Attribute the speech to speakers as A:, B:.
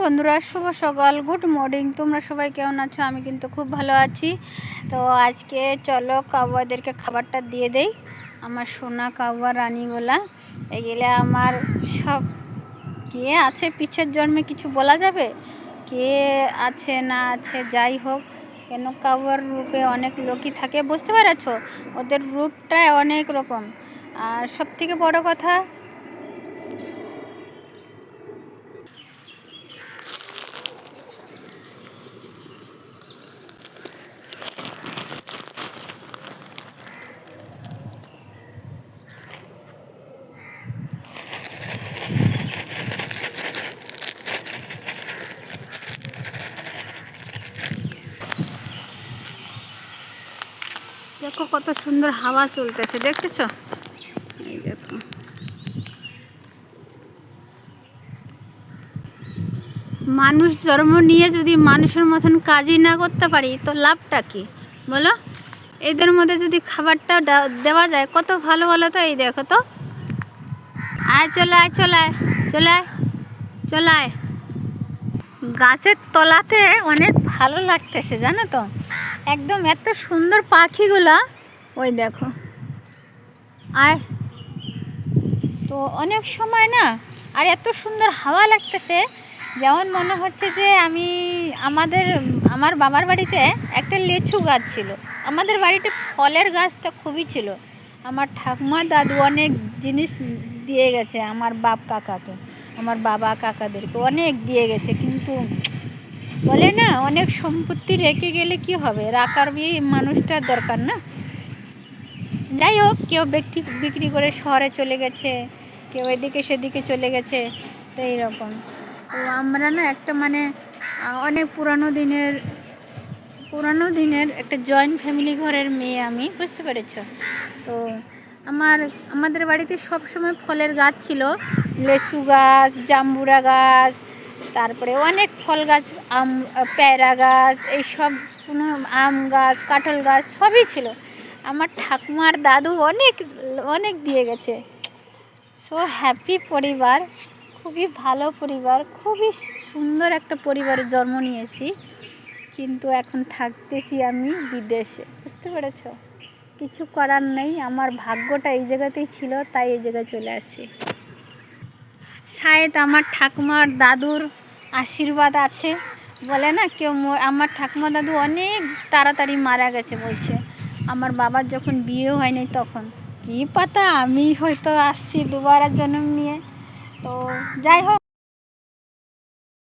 A: বন্ধুরা, শুভ সকাল, good morning. তোমরা সবাই কেমন আছো? আমি কিন্তু খুব ভালো আছি। তো আজকে চলো কাউয়াদেরকে খাবারটা দিয়ে দেই। আমার সোনা কাউয়া রানীগুলা এগুলো আমার সব। কে আছে পিছের জন্মে কিছু বলা যাবে? কে আছে না আছে যাই হোক, কেন কাউয়ার রূপে অনেক লোকই থাকে, বুঝতে পেরেছো? ওদের রূপটা অনেক রকম। আর সব থেকে বড় কথা, দেখো কত সুন্দর হাওয়া চলতেছে, দেখতেছো? এই দেখো, মানুষ জন্ম নিয়ে যদি মানুষের মতন কাজই না করতে পারি তো লাভটা কি বলো? এদের মধ্যে যদি খাবারটা দেওয়া যায় কত ভালো হলো। তো এই দেখো তো, আয় চলে আয় চলে আয় চলে আয় চলে আয়। গাছের তলাতে অনেক ভালো লাগতেছে জানো তো, একদম এত সুন্দর পাখিগুলা। ওই দেখো, আয়। তো অনেক সময় না, আর এত সুন্দর হাওয়া লাগতেছে, যেমন মনে হচ্ছে যে আমার বাবার বাড়িতে একটা লিচু গাছ ছিল। আমাদের বাড়িতে ফলের গাছটা খুবই ছিল। আমার ঠাকুমা দাদু অনেক জিনিস দিয়ে গেছে আমার বাপ কাকাকে, আমার বাবা কাকাদেরকে অনেক দিয়ে গেছে, কিন্তু বলে না, অনেক সম্পত্তি রেখে গেলে কি হবে, রাখার মানুষটার দরকার না। যাই হোক, কেউ বিক্রি করে শহরে চলে গেছে, কেউ এদিকে সেদিকে চলে গেছে। তো এইরকম। তো আমরা না একটা অনেক পুরানো দিনের একটা জয়েন্ট ফ্যামিলি ঘরের মেয়ে আমি, বুঝতে পেরেছ? তো আমাদের বাড়িতে সব সময় ফলের গাছ ছিল, লেচু গাছ, জাম্বুরা গাছ, তারপরে অনেক ফল গাছ, পেয়ারা গাছ, এইসব কোনো আম গাছ, কাঁঠাল গাছ সবই ছিল। আমার ঠাকুমার দাদু অনেক অনেক দিয়ে গেছে। সো হ্যাপি পরিবার, খুবই ভালো পরিবার, খুবই সুন্দর একটা পরিবারে জন্ম নিয়েছি। কিন্তু এখন থাকতেছি আমি বিদেশে, বুঝতে পেরেছ? কিছু করার নেই, আমার ভাগ্যটা এই জায়গাতেই ছিল, তাই এই জায়গায় চলে আসি। শায়দ আমার ঠাকুমার দাদুর আশীর্বাদ আছে। বলে না কেউ, আমার ঠাকুমা দাদু অনেক তাড়াতাড়ি মারা গেছে বলছে। আমার বাবার যখন বিয়ে হয়নি তখন, কি পাতা, আমি হয়তো আসছি দুবার জন্ম নিয়ে। তো যাই হোক,